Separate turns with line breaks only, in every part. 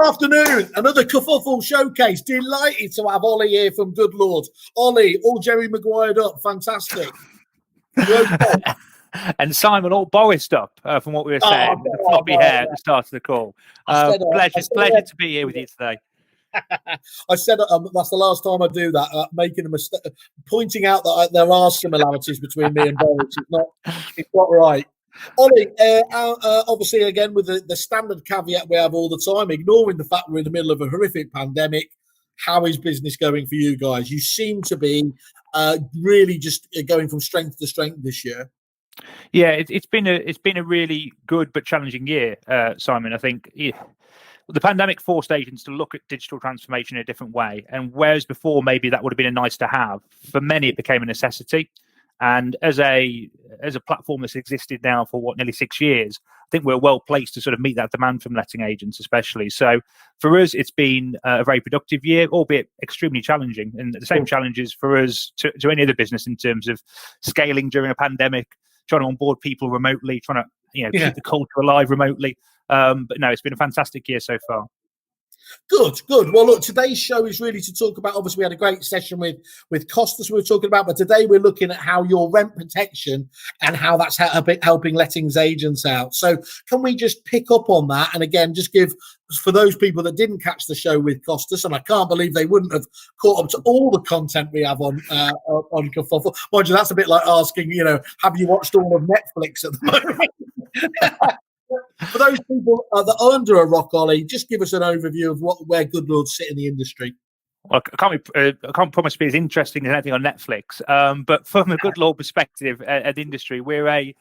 Afternoon, another Kerfuffle showcase. Delighted to have Ollie here from GoodLord. Ollie, all Jerry Maguire'd up. Fantastic.
Okay? And Simon, all Borised up from what we were saying, with the floppy hair at the start of the call. Pleasure to be here with you today.
I said that's the last time I do that, making a mistake, pointing out that there are similarities between me and Boris. It's not right. Ollie, obviously, again, with the standard caveat we have all the time, ignoring the fact we're in the middle of a horrific pandemic, how is business going for you guys? You seem to be really just going from strength to strength this year.
Yeah, it's been a really good but challenging year, Simon. I think the pandemic forced agents to look at digital transformation in a different way, and whereas before maybe that would have been a nice to have, for many it became a necessity. And as a platform that's existed now for nearly 6 years, I think we're well placed to sort of meet that demand from letting agents, especially. So for us, it's been a very productive year, albeit extremely challenging, and the same challenges for us to any other business in terms of scaling during a pandemic, trying to onboard people remotely, trying to keep the culture alive remotely. But no, it's been a fantastic year so far.
Good. Well, look, today's show is really to talk about, obviously we had a great session with Costas we were talking about, but today we're looking at how your rent protection and how that's helping lettings agents out. So can we just pick up on that? And again, just give, for those people that didn't catch the show with Costas, and I can't believe they wouldn't have caught up to all the content we have on Kerfuffle. Mind you, that's a bit like asking, have you watched all of Netflix at the moment? For those people that are under a rock, Ollie, just give us an overview of where GoodLord sit in the industry.
Well, I can't promise to be as interesting as anything on Netflix, but from a GoodLord perspective at the industry, we're a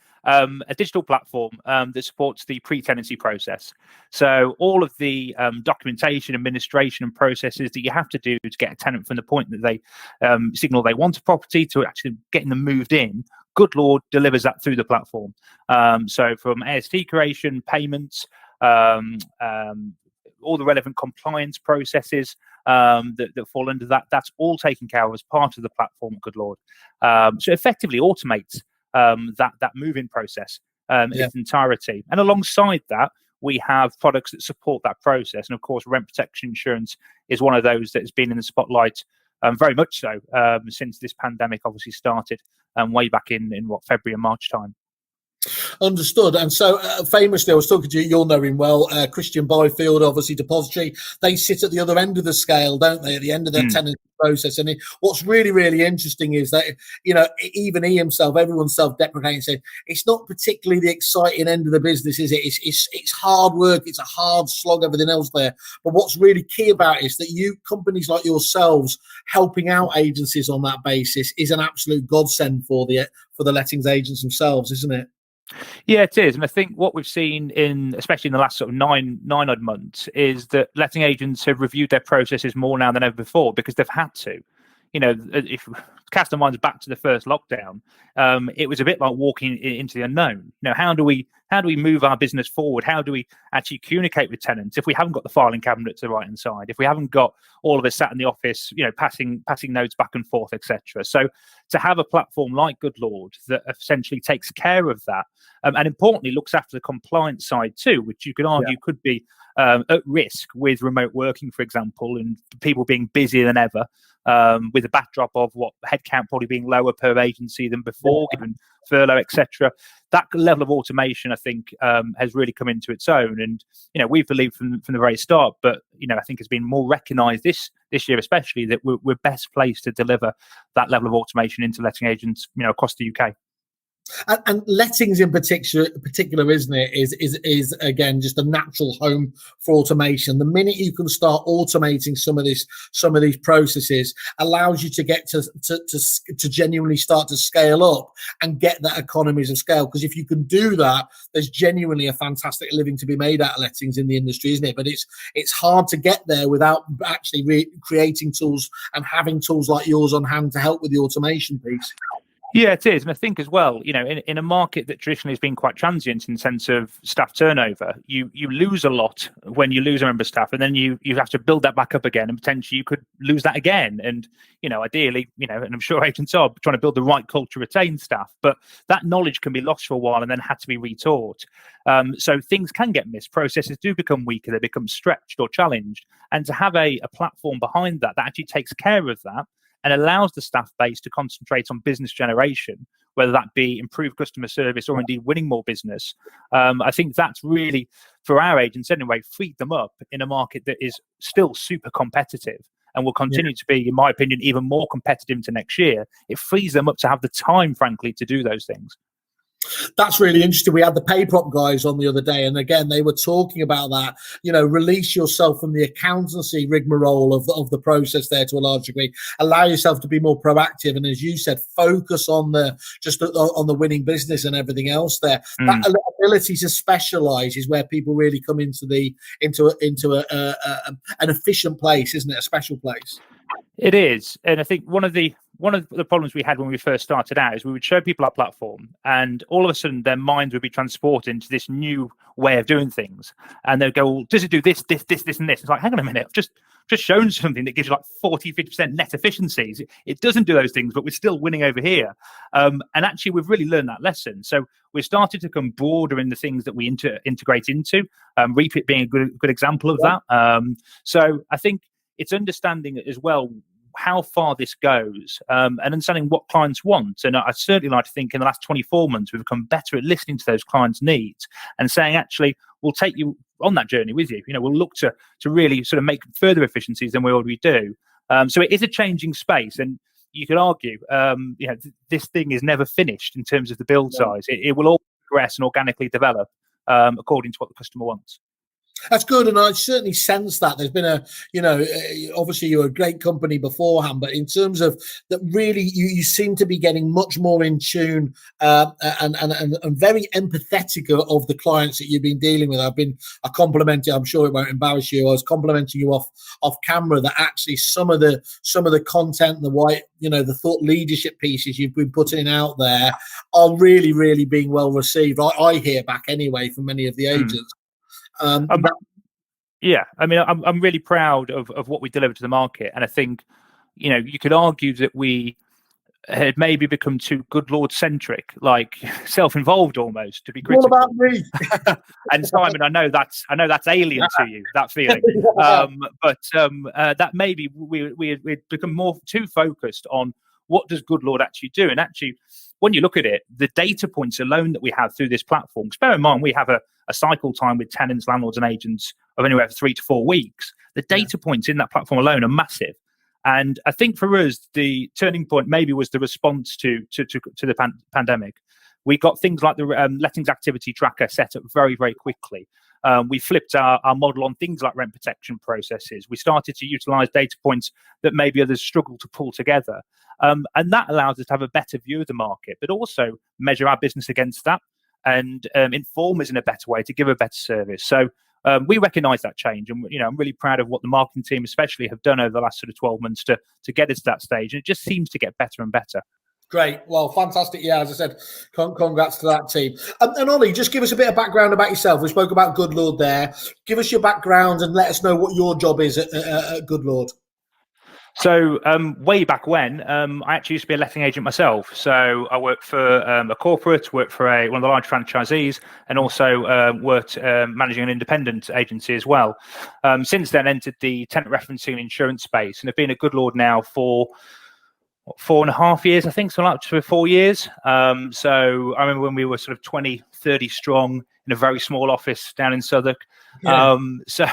digital platform that supports the pre-tenancy process. So all of the documentation, administration and processes that you have to do to get a tenant from the point that they signal they want a property to actually getting them moved in, GoodLord delivers that through the platform. So from AST creation, payments, all the relevant compliance processes that fall under that, that's all taken care of as part of the platform at GoodLord. So effectively automates that move-in process in its entirety. And alongside that, we have products that support that process. And of course, rent protection insurance is one of those that has been in the spotlight very much so since this pandemic obviously started way back in February and March time.
Understood. And so famously, I was talking to you, you'll know him well, Christian Byfield, obviously Depository. They sit at the other end of the scale, don't they, at the end of their tenancy process. And what's really, really interesting is that, even he himself, everyone's self-deprecating, said it's not particularly the exciting end of the business, is it? It's hard work. It's a hard slog, everything else there. But what's really key about it is that companies like yourselves helping out agencies on that basis is an absolute godsend for the lettings agents themselves, isn't it?
Yeah, it is. And I think what we've seen especially in the last sort of nine odd months, is that letting agents have reviewed their processes more now than ever before because they've had to. If cast our minds back to the first lockdown, it was a bit like walking into the unknown. How do we move our business forward? How do we actually communicate with tenants if we haven't got the filing cabinet to the right hand side? If we haven't got all of us sat in the office, passing notes back and forth, etc. So to have a platform like GoodLord that essentially takes care of that, and importantly looks after the compliance side too, which you could argue could be at risk with remote working, for example, and people being busier than ever, with a backdrop of what headcount probably being lower per agency than before, given furlough, etc. That level of automation, I think, has really come into its own. And we've believed from the very start, but I think has been more recognised this year, especially, that we're best placed to deliver that level of automation into letting agents, across the UK.
And lettings in particular, isn't it, is again just a natural home for automation. The minute you can start automating some of these processes, allows you to get to genuinely start to scale up and get that economies of scale. Because if you can do that, there's genuinely a fantastic living to be made out of lettings in the industry, isn't it? But it's hard to get there without actually creating tools and having tools like yours on hand to help with the automation piece.
Yeah, it is. And I think as well, in a market that traditionally has been quite transient in the sense of staff turnover, you lose a lot when you lose a member of staff, and then you have to build that back up again, and potentially you could lose that again. And, ideally, and I'm sure agents are trying to build the right culture, retain staff, but that knowledge can be lost for a while and then had to be retaught. So things can get missed. Processes do become weaker, they become stretched or challenged. And to have a platform behind that actually takes care of that and allows the staff base to concentrate on business generation, whether that be improved customer service or indeed winning more business. I think that's really, for our agents anyway, freed them up in a market that is still super competitive and will continue to be, in my opinion, even more competitive into next year. It frees them up to have the time, frankly, to do those things.
That's really interesting. We had the pay prop guys on the other day, and again, they were talking about that. Release yourself from the accountancy rigmarole of the process there to a large degree. Allow yourself to be more proactive, and as you said, focus on the winning business and everything else there. That ability to specialize is where people really come into an efficient place, isn't it? A special place.
It is, and I think one of the problems we had when we first started out is we would show people our platform, and all of a sudden their minds would be transported into this new way of doing things, and they'd go, well, does it do this, and this? It's like, hang on a minute, I've just shown something that gives you like 40-50% net efficiencies. It doesn't do those things, but we're still winning over here. And actually, we've really learned that lesson. So we started to come broader in the things that we integrate into. Repeat being a good example of that. So I think it's understanding as well how far this goes, and understanding what clients want. And I certainly like to think in the last 24 months, we've become better at listening to those clients' needs and saying, actually, we'll take you on that journey with you. We'll look to really sort of make further efficiencies than we already do. So it is a changing space. And you could argue, this thing is never finished in terms of the build size. It will all progress and organically develop according to what the customer wants.
That's good, and I certainly sense that there's been obviously you're a great company beforehand, but in terms of that, really you seem to be getting much more in tune and very empathetic of the clients that you've been dealing with. I complimented, I'm sure it won't embarrass you, I was complimenting you off camera that actually some of the content, the thought leadership pieces you've been putting out there are really, really being well received. I hear back anyway from many of the agents.
Yeah, I mean, I'm really proud of what we delivered to the market, and I think, you could argue that we had maybe become too GoodLord centric, like self-involved almost, to be critical.
What about me?
And Simon, I know that's alien to you, that feeling. But that maybe we'd become too focused on what does GoodLord actually do, and actually, when you look at it, the data points alone that we have through this platform, because bear in mind, we have a cycle time with tenants, landlords and agents of anywhere from 3 to 4 weeks. The data points in that platform alone are massive. And I think for us, the turning point maybe was the response to the pandemic. We got things like the lettings activity tracker set up very, very quickly. We flipped our model on things like rent protection processes. We started to utilize data points that maybe others struggle to pull together. And that allows us to have a better view of the market, but also measure our business against that and inform us in a better way to give a better service. So we recognise that change, and I'm really proud of what the marketing team especially have done over the last sort of 12 months to get us to that stage. And it just seems to get better and better.
Great. Well, fantastic. Yeah, as I said, congrats to that team. And Ollie, just give us a bit of background about yourself. We spoke about GoodLord there. Give us your background and let us know what your job is at GoodLord.
So way back when, I actually used to be a letting agent myself. So I worked for a corporate, worked for one of the large franchisees, and also worked managing an independent agency as well. Since then, entered the tenant referencing and insurance space, and have been at GoodLord now for 4.5 years, I think, so up to 4 years. So I remember when we were sort of 20, 30 strong in a very small office down in Southwark. Yeah. So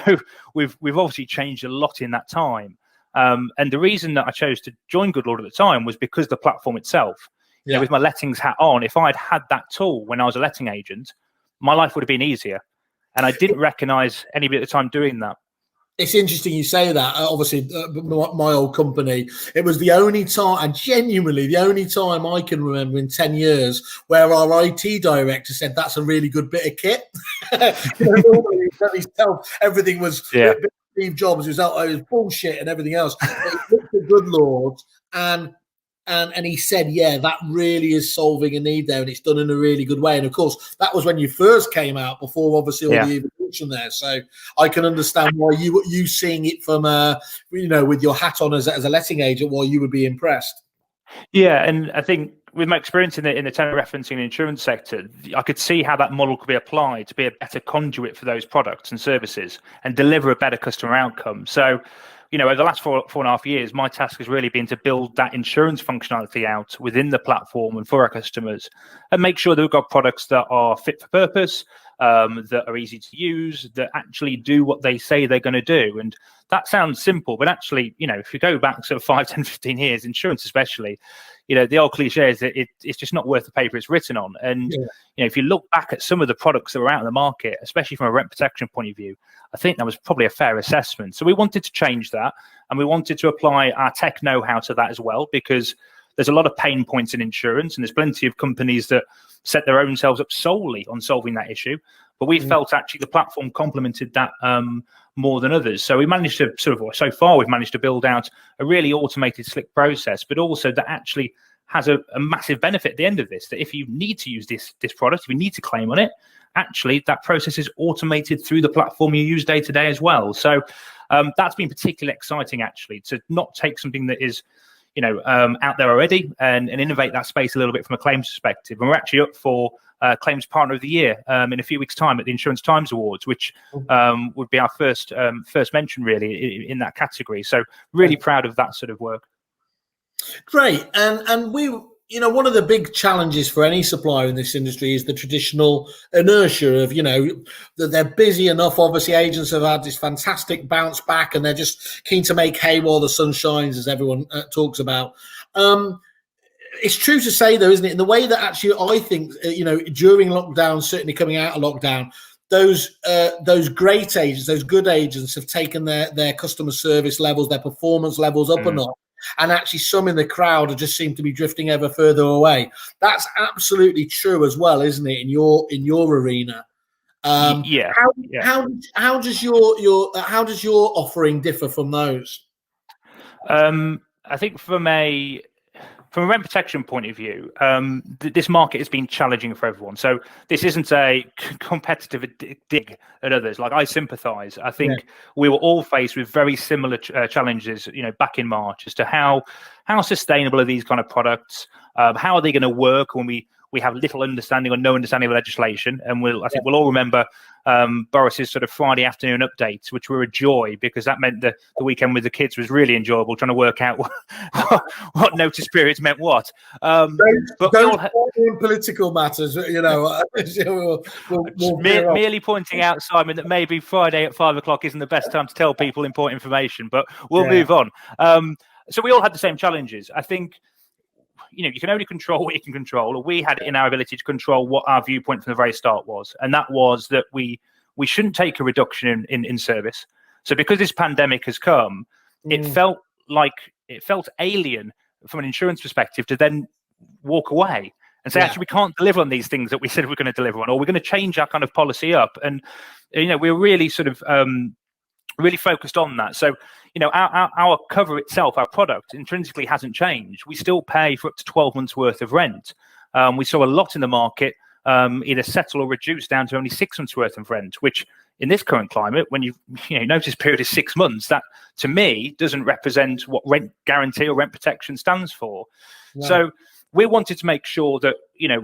we've obviously changed a lot in that time. And the reason that I chose to join GoodLord at the time was because of the platform itself. Yeah. With my lettings hat on, if I'd had that tool when I was a letting agent, my life would have been easier. And I didn't recognise anybody at the time doing that.
It's interesting you say that. Obviously, my old company, it was the only time, and genuinely the only time I can remember in 10 years where our IT director said, that's a really good bit of kit. Normally, everything was... Yeah. Steve Jobs was bullshit and everything else. But he looked at GoodLord, and And he said, yeah, that really is solving a need there, and it's done in a really good way. And of course, that was when you first came out, before obviously all the evolution there. So I can understand why you seeing it from with your hat on as a letting agent, why you would be impressed.
Yeah, and I think with my experience in the telereferencing and insurance sector, I could see how that model could be applied to be a better conduit for those products and services and deliver a better customer outcome. So, over the last 4.5 years, my task has really been to build that insurance functionality out within the platform and for our customers, and make sure that we've got products that are fit for purpose, that are easy to use, that actually do what they say they're going to do. And that sounds simple, but actually, if you go back sort of 5, 10, 15 years, insurance especially, the old cliche is that it's just not worth the paper it's written on. And, if you look back at some of the products that were out in the market, especially from a rent protection point of view, I think that was probably a fair assessment. So we wanted to change that, and we wanted to apply our tech know-how to that as well, because there's a lot of pain points in insurance, and there's plenty of companies that set their own selves up solely on solving that issue. But we felt actually the platform complemented that more than others. So we managed to so far we've managed to build out a really automated, slick process, but also that actually has a massive benefit at the end of this, that if you need to use this product, if you need to claim on it, actually that process is automated through the platform you use day to day as well. So that's been particularly exciting, actually, to not take something that is out there already and innovate that space a little bit from a claims perspective. And we're actually up for Claims Partner of the Year in a few weeks' time at the Insurance Times Awards, which would be our first mention really in that category. So really proud of that sort of work.
Great. And we, one of the big challenges for any supplier in this industry is the traditional inertia of, that they're busy enough. Obviously, agents have had this fantastic bounce back and they're just keen to make hay while the sun shines, as everyone talks about. It's true to say, though, isn't it, in the way that actually I think, during lockdown, certainly coming out of lockdown, those great agents, those good agents have taken their customer service levels, their performance levels up a notch. And actually some in the crowd just seem to be drifting ever further away. That's absolutely true as well, isn't it, in your arena? How does your offering differ from those?
I think from a rent protection point of view, this market has been challenging for everyone. So this isn't a competitive dig at others. Like, I sympathise. I think we were all faced with very similar challenges, back in March, as to how sustainable are these kind of products? How are they going to work when we have little understanding or no understanding of legislation? And I think we'll all remember Boris's sort of Friday afternoon updates, which were a joy, because that meant the weekend with the kids was really enjoyable, trying to work out what notice periods meant what.
Don't in political matters,
merely pointing out, Simon, that maybe Friday at 5 o'clock isn't the best time to tell people important information, but we'll move on. So we all had the same challenges. I think, you can only control what you can control, or we had it in our ability to control what our viewpoint from the very start was. And that was that we shouldn't take a reduction in service. So because this pandemic has come, it felt alien from an insurance perspective to then walk away and say, actually, we can't deliver on these things that we said we're going to deliver on, or we're going to change our kind of policy up. And, we're really sort of really focused on that. So, our cover itself, our product intrinsically hasn't changed. We still pay for up to 12 months worth of rent. We saw a lot in the market either settle or reduce down to only 6 months worth of rent, which in this current climate, when notice period is 6 months, that to me doesn't represent what rent guarantee or rent protection stands for. Right. So we wanted to make sure that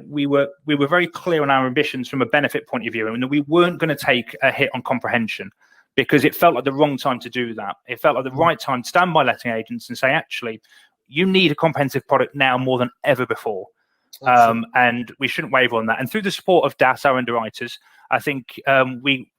we were very clear on our ambitions from a benefit point of view, and that we weren't going to take a hit on comprehension, because it felt like the wrong time to do that. It felt like the right time to stand by letting agents and say, actually, you need a comprehensive product now more than ever before. And we shouldn't waver on that. And through the support of DAS, our underwriters, I think we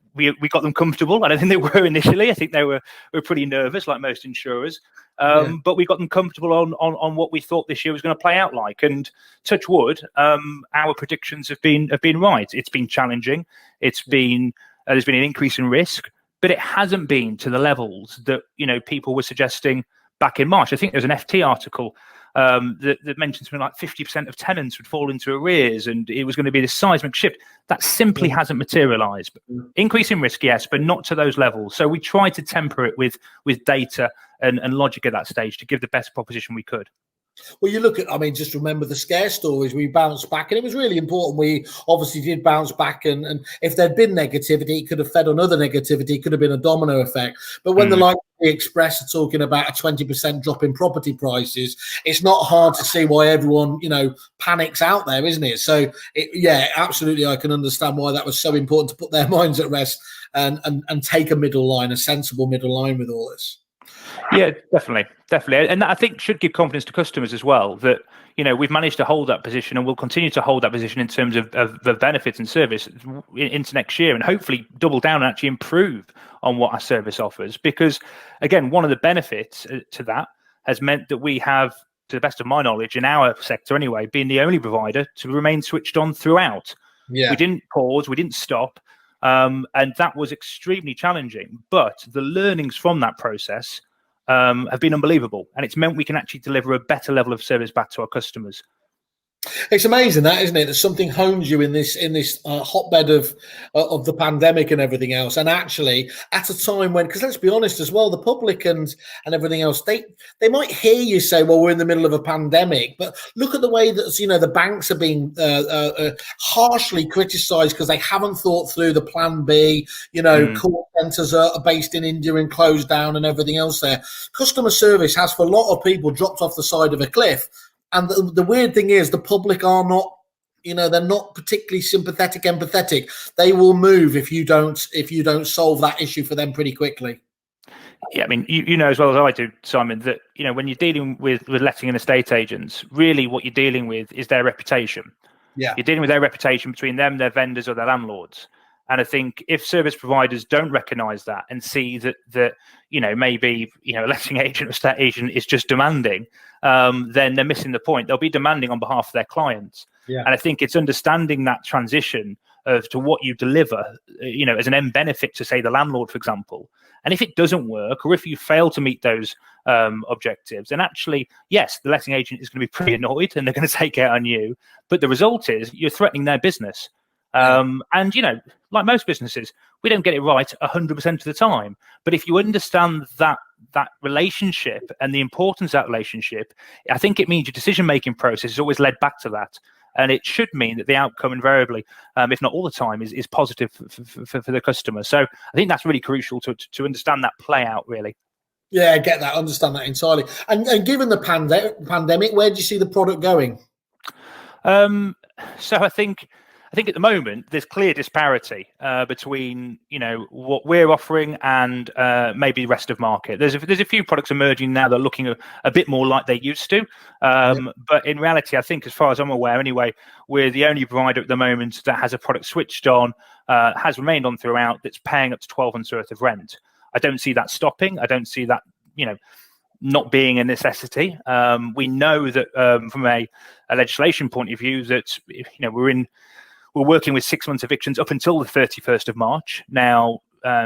got them comfortable. I don't think they were initially. I think they were pretty nervous, like most insurers. But we got them comfortable on what we thought this year was going to play out like. And touch wood, our predictions have been right. It's been challenging. It's been there's been an increase in risk, but it hasn't been to the levels that people were suggesting back in March. I think there's an FT article that mentioned something like 50% of tenants would fall into arrears, and it was going to be this seismic shift. That simply hasn't materialised. Increase in risk, yes, but not to those levels. So we tried to temper it with data and logic at that stage to give the best proposition we could.
Well, you look at, I mean, just remember the scare stories. We bounced back, and it was really important. We obviously did bounce back, and if there'd been negativity, it could have fed on other negativity. It could have been a domino effect. But when the likes of the Express are talking about a 20% drop in property prices, it's not hard to see why everyone, panics out there, isn't it? So, yeah, absolutely, I can understand why that was so important to put their minds at rest and take a middle line, a sensible middle line with all this.
Yeah, definitely. And that, I think, should give confidence to customers as well that, we've managed to hold that position and we'll continue to hold that position in terms of the benefits and service into next year, and hopefully double down and actually improve on what our service offers. Because, again, one of the benefits to that has meant that we have, to the best of my knowledge, in our sector anyway, been the only provider to remain switched on throughout.
Yeah.
We didn't pause, we didn't stop. And that was extremely challenging. But the learnings from that process have been unbelievable, and it's meant we can actually deliver a better level of service back to our customers.
It's amazing, that, isn't it? That something hones you in this hotbed of the pandemic and everything else, and actually at a time when, because let's be honest as well, the public and everything else, they might hear you say, well, we're in the middle of a pandemic, but look at the way that the banks are being harshly criticised because they haven't thought through the plan B. Call centres are based in India and closed down and everything else. There, customer service has for a lot of people dropped off the side of a cliff. And the weird thing is, the public are not, they're not particularly sympathetic, empathetic. They will move if you don't solve that issue for them pretty quickly.
Yeah, I mean, you know as well as I do, Simon, that when you're dealing with letting and estate agents, really what you're dealing with is their reputation.
Yeah,
you're dealing with their reputation between them, their vendors, or their landlords. And I think if service providers don't recognise that and see that maybe a letting agent or estate agent is just demanding, then they're missing the point. They'll be demanding on behalf of their clients.
Yeah.
And I think it's understanding that transition to what you deliver, as an end benefit to, say, the landlord, for example. And if it doesn't work, or if you fail to meet those objectives, then actually, yes, the letting agent is going to be pretty annoyed and they're going to take it out on you. But the result is you're threatening their business. And, like most businesses, we don't get it right 100% of the time. But if you understand that relationship and the importance of that relationship, I think it means your decision-making process is always led back to that. And it should mean that the outcome invariably, if not all the time, is positive for the customer. So I think that's really crucial to understand that play out, really.
Yeah, I get that. Understand that entirely. And given the pandemic, where do you see the product going?
So I think at the moment there's clear disparity between what we're offering and maybe the rest of market. There's a few products emerging now that are looking a bit more like they used to, but in reality, I think, as far as I'm aware, anyway, we're the only provider at the moment that has a product switched on, has remained on throughout, that's paying up to 12 months worth of rent. I don't see that stopping. I don't see that not being a necessity. We know that from a legislation point of view that we're working with 6 months evictions up until the 31st of March. Now,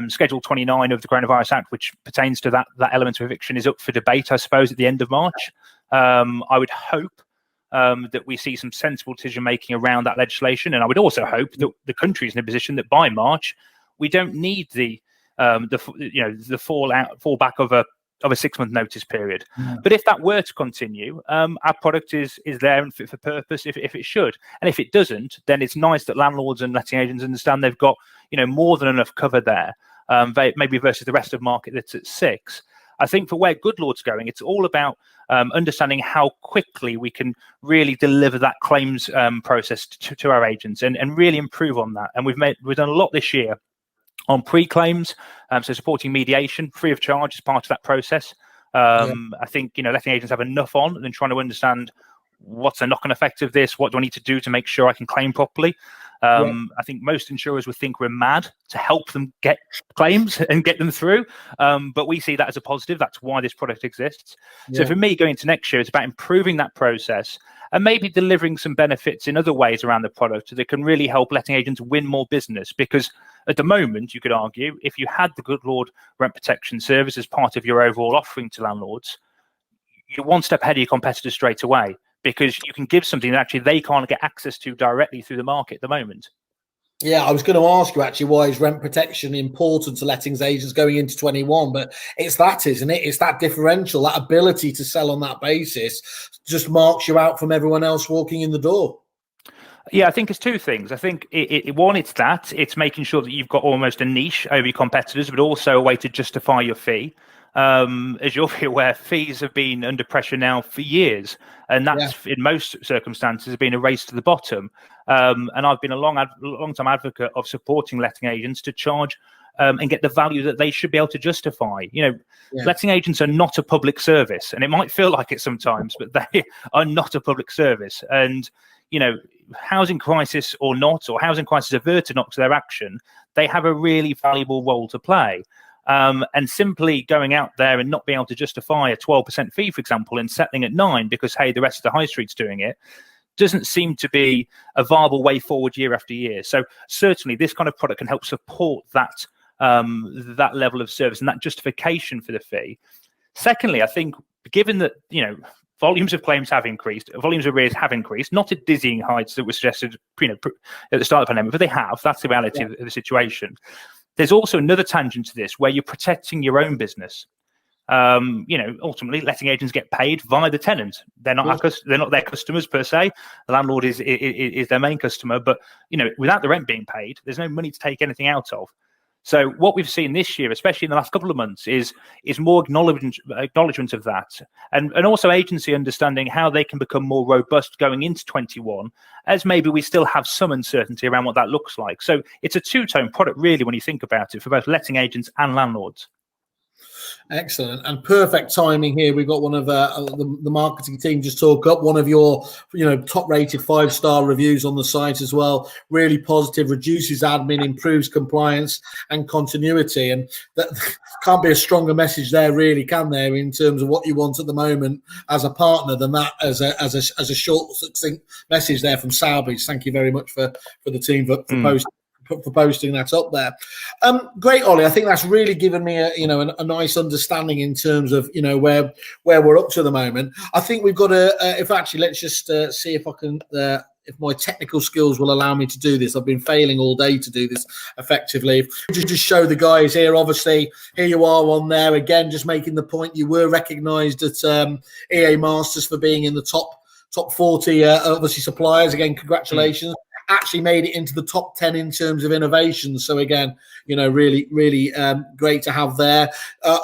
Schedule 29 of the Coronavirus Act, which pertains to that element of eviction, is up for debate, I suppose, at the end of March. I would hope that we see some sensible decision-making around that legislation. And I would also hope that the country is in a position that by March, we don't need the fallback of a 6 month notice period. But if that were to continue, our product is there and fit for purpose if it should. And if it doesn't, then it's nice that landlords and letting agents understand they've got more than enough cover there, maybe versus the rest of the market that's at 6. I think for where GoodLord's going, it's all about understanding how quickly we can really deliver that claims process to our agents and really improve on that. And we've done a lot this year on pre-claims, so supporting mediation free of charge as part of that process. I think letting agents have enough on and then trying to understand what's the knock-on effect of this, what do I need to do to make sure I can claim properly. I think most insurers would think we're mad to help them get claims and get them through, but we see that as a positive. That's why this product exists. So for me, going into next year, it's about improving that process and maybe delivering some benefits in other ways around the product that can really help letting agents win more business. Because at the moment, you could argue, if you had the GoodLord rent protection service as part of your overall offering to landlords, you're one step ahead of your competitors straight away, because you can give something that actually they can't get access to directly through the market at the moment.
Yeah, I was going to ask you actually, why is rent protection important to lettings agents going into 21? But it's that, isn't it? It's that differential, that ability to sell on that basis just marks you out from everyone else walking in the door.
Yeah, I think it's two things. I think one, it's making sure that you've got almost a niche over your competitors, but also a way to justify your fee. As you'll be aware, fees have been under pressure now for years, and that's in most circumstances been a race to the bottom. And I've been a long time advocate of supporting letting agents to charge and get the value that they should be able to justify. Letting agents are not a public service, and it might feel like it sometimes, but they are not a public service. And housing crisis or not, or housing crisis averted not to their action, they have a really valuable role to play. And simply going out there and not being able to justify a 12% fee, for example, and settling at 9% because, hey, the rest of the high street's doing it, doesn't seem to be a viable way forward year after year. So certainly this kind of product can help support that that level of service and that justification for the fee. Secondly, I think given that, volumes of claims have increased, volumes of arrears have increased, not at dizzying heights that were suggested at the start of the pandemic, but they have. That's the reality of the situation. There's also another tangent to this where you're protecting your own business. Ultimately, letting agents get paid via the tenant. They're not they're not their customers per se. The landlord is their main customer, but without the rent being paid, there's no money to take anything out of. So what we've seen this year, especially in the last couple of months, is more acknowledgement of that, and also agency understanding how they can become more robust going into 21, as maybe we still have some uncertainty around what that looks like. So it's a two-tone product, really, when you think about it, for both letting agents and landlords.
Excellent and perfect timing here. We've got one of the marketing team just talk up one of your top-rated 5-star reviews on the site as well. Really positive, reduces admin, improves compliance and continuity. And that can't be a stronger message there, really, can there, in terms of what you want at the moment as a partner than that as a short, succinct message there from Southampton. Thank you very much for the team for posting that up there. Great, Ollie. I think that's really given me a nice understanding in terms of where we're up to the moment. I think we've got let's just see if I can if my technical skills will allow me to do this. I've been failing all day to do this effectively. Just show the guys here. Obviously, here you are on there again, just making the point you were recognised at EA Masters for being in the top 40 obviously suppliers. Again, congratulations. Actually made it into the top 10 in terms of innovation. So again, really great to have there.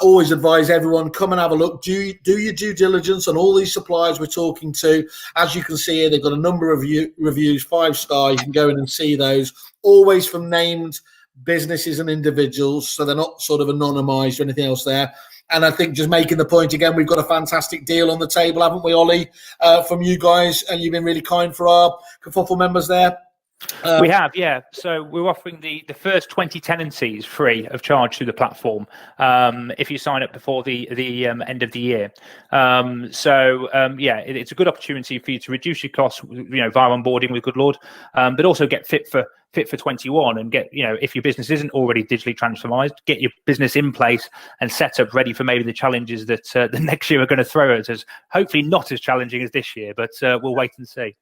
Always advise everyone, come and have a look. Do your due diligence on all these suppliers we're talking to. As you can see here, they've got a number of reviews, 5-star. You can go in and see those. Always from named businesses and individuals, so they're not sort of anonymized or anything else there. And I think just making the point again, we've got a fantastic deal on the table, haven't we, Ollie, from you guys? And you've been really kind for our Kerfuffle members there.
We have, yeah. So we're offering the first 20 tenancies free of charge through the platform if you sign up before the end of the year. It's a good opportunity for you to reduce your costs, via onboarding with GoodLord, but also get fit for 21 and get, if your business isn't already digitally transformed, get your business in place and set up ready for maybe the challenges that the next year are going to throw at us. Hopefully not as challenging as this year, but we'll wait and see.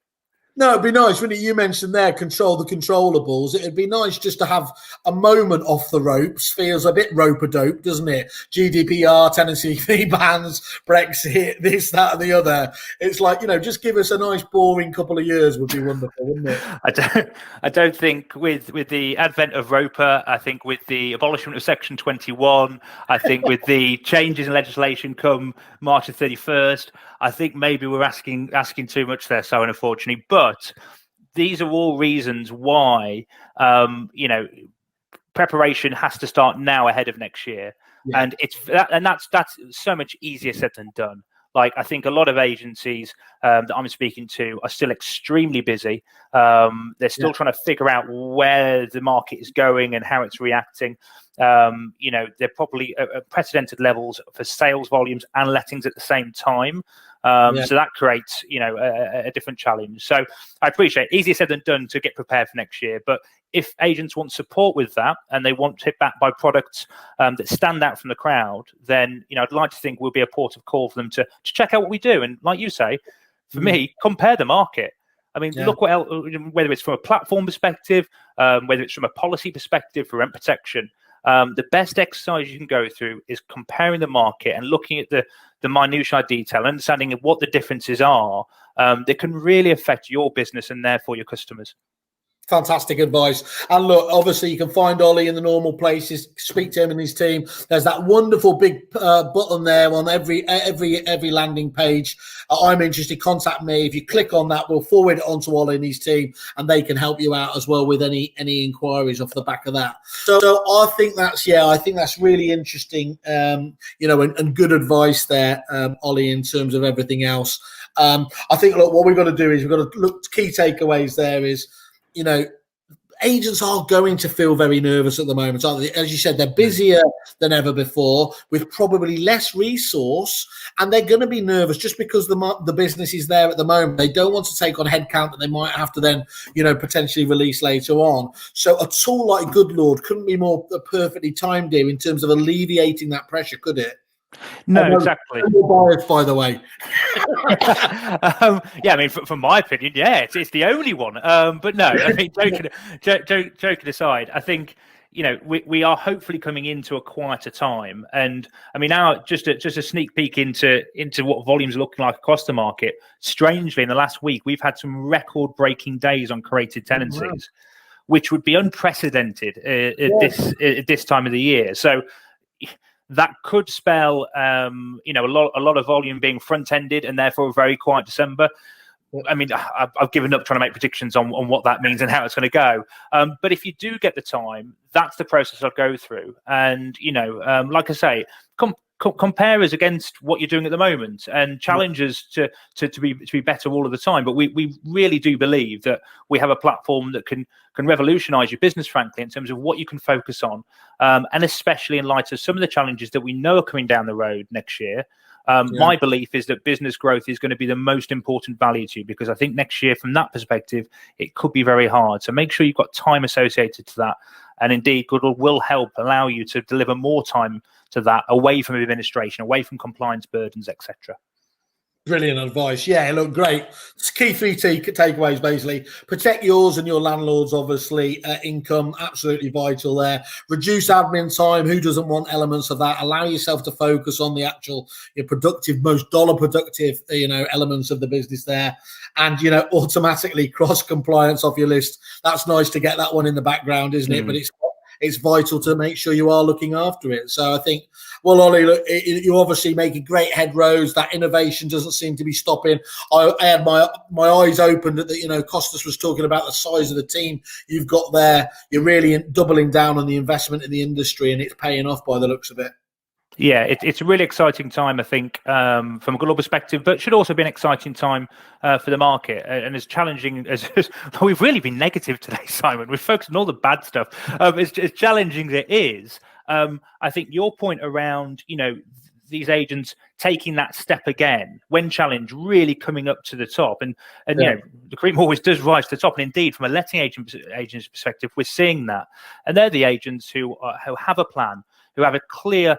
No, it'd be nice, wouldn't it? You mentioned there, control the controllables. It'd be nice just to have a moment off the ropes. Feels a bit rope-a-dope, doesn't it? GDPR, tenancy fee bans, Brexit, this, that, and the other. It's like, just give us a nice, boring couple of years would be wonderful, wouldn't it?
I don't think with the advent of ROPA, I think with the abolishment of Section 21, I think with the changes in legislation come March the 31st, I think maybe we're asking too much there, so unfortunately. But these are all reasons why, preparation has to start now ahead of next year, and that's so much easier said than done. Like, I think a lot of agencies that I'm speaking to are still extremely busy. They're still trying to figure out where the market is going and how it's reacting. They're probably at unprecedented levels for sales volumes and lettings at the same time. So that creates, a different challenge. So I appreciate it. Easier said than done to get prepared for next year. But if agents want support with that and they want to hit back by products that stand out from the crowd, then, I'd like to think we'll be a port of call for them to check out what we do. And like you say, for me, compare the market. I mean, look what else, whether it's from a platform perspective, whether it's from a policy perspective for rent protection. The best exercise you can go through is comparing the market and looking at the minutiae detail, understanding what the differences are that can really affect your business and therefore your customers.
Fantastic advice. And look, obviously you can find Ollie in the normal places, speak to him and his team. There's that wonderful big button there on every landing page. I'm interested, contact me. If you click on that, we'll forward it on to Ollie and his team, and they can help you out as well with any inquiries off the back of that. So I think that's really interesting, and good advice there, Ollie, in terms of everything else. I think, look, what we've got to do is we've got to look, key takeaways there is, agents are going to feel very nervous at the moment, aren't they? As you said, they're busier than ever before with probably less resource, and they're going to be nervous just because the business is there at the moment. They don't want to take on headcount that they might have to then, potentially release later on. So a tool like GoodLord couldn't be more perfectly timed here in terms of alleviating that pressure, could it?
No, exactly.
Biased, by the way.
I mean, from my opinion, it's the only one. But no, I mean, joking aside, I think we are hopefully coming into a quieter time, and I mean, now just a sneak peek into what volumes are looking like across the market. Strangely, in the last week, we've had some record-breaking days on created tenancies, which would be unprecedented at this time of the year. So that could spell, a lot of volume being front-ended and therefore a very quiet December. I mean, I've given up trying to make predictions on what that means and how it's going to go. But if you do get the time, that's the process I'll go through. And, like I say, compare us against what you're doing at the moment and challenge us to be better all of the time. But we really do believe that we have a platform that can revolutionize your business, frankly, in terms of what you can focus on. And especially in light of some of the challenges that we know are coming down the road next year. My belief is that business growth is going to be the most important value to you, because I think next year, from that perspective, it could be very hard. So make sure you've got time associated to that. And indeed, GoodLord will help allow you to deliver more time to that, away from administration, away from compliance burdens, etc.
Brilliant advice. Yeah, look, great. It's key three takeaways, basically. Protect yours and your landlord's, obviously. Income, absolutely vital there. Reduce admin time. Who doesn't want elements of that? Allow yourself to focus on the actual productive, most dollar productive, elements of the business there. And, automatically cross compliance off your list. That's nice to get that one in the background, isn't it? But it's vital to make sure you are looking after it. So I think, well, Ollie, look, you're obviously making great headrows. That innovation doesn't seem to be stopping. I had my eyes opened at the, Costas was talking about the size of the team you've got there. You're really doubling down on the investment in the industry, and it's paying off by the looks of it.
Yeah, it's a really exciting time, I think, from a GoodLord perspective, but should also be an exciting time for the market. And as challenging as we've really been negative today, Simon, we've focused on all the bad stuff. As challenging as it is, I think your point around, these agents taking that step again when challenged, really coming up to the top, and the cream always does rise to the top. And indeed, from a letting agent's perspective, we're seeing that, and they're the agents who have a plan, who have a clear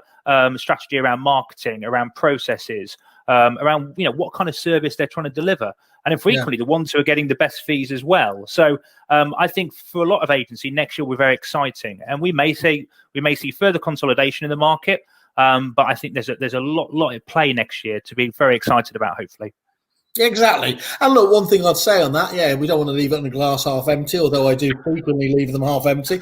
strategy around marketing, around processes, around what kind of service they're trying to deliver, and frequently the ones who are getting the best fees as well. So I think for a lot of agency next year will be very exciting, and we may see further consolidation in the market. But I think there's a lot at play next year to be very excited about, hopefully.
Exactly. And look, one thing I'd say on that, we don't want to leave it in the glass half empty, although I do frequently leave them half empty.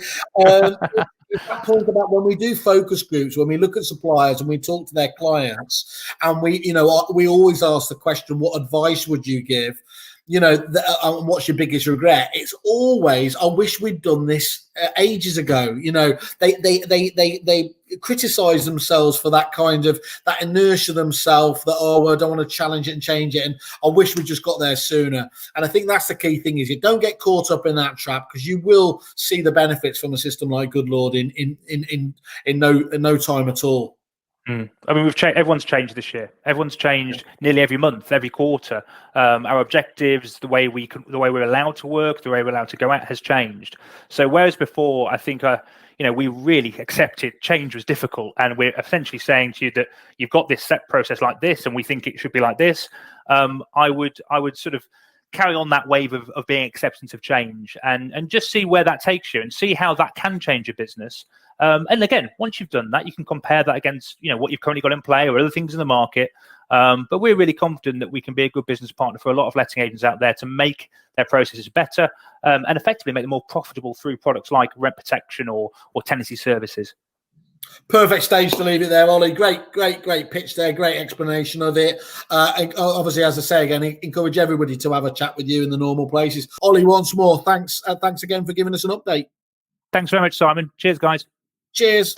That point about when we do focus groups, when we look at suppliers and we talk to their clients, and we always ask the question, what advice would you give? What's your biggest regret? It's always, I wish we'd done this ages ago. They criticize themselves for that kind of that inertia themselves, that I don't want to challenge it and change it, and I wish we just got there sooner. And I think that's the key thing, is you don't get caught up in that trap, because you will see the benefits from a system like GoodLord in no time at all.
I mean, everyone's changed this year. Everyone's changed nearly every month, every quarter. Our objectives, the way we're allowed to work, the way we're allowed to go out has changed. So whereas before, I think we really accepted change was difficult, and we're essentially saying to you that you've got this set process like this, and we think it should be like this. I would sort of carry on that wave of being acceptance of change, and just see where that takes you, and see how that can change your business. And again, once you've done that, you can compare that against what you've currently got in play or other things in the market. But we're really confident that we can be a good business partner for a lot of letting agents out there to make their processes better, and effectively make them more profitable through products like rent protection or tenancy services.
Perfect stage to leave it there, Ollie. Great pitch there. Great explanation of it. Obviously, as I say again, encourage everybody to have a chat with you in the normal places. Ollie, once more, thanks again for giving us an update.
Thanks very much, Simon. Cheers, guys.
Cheers.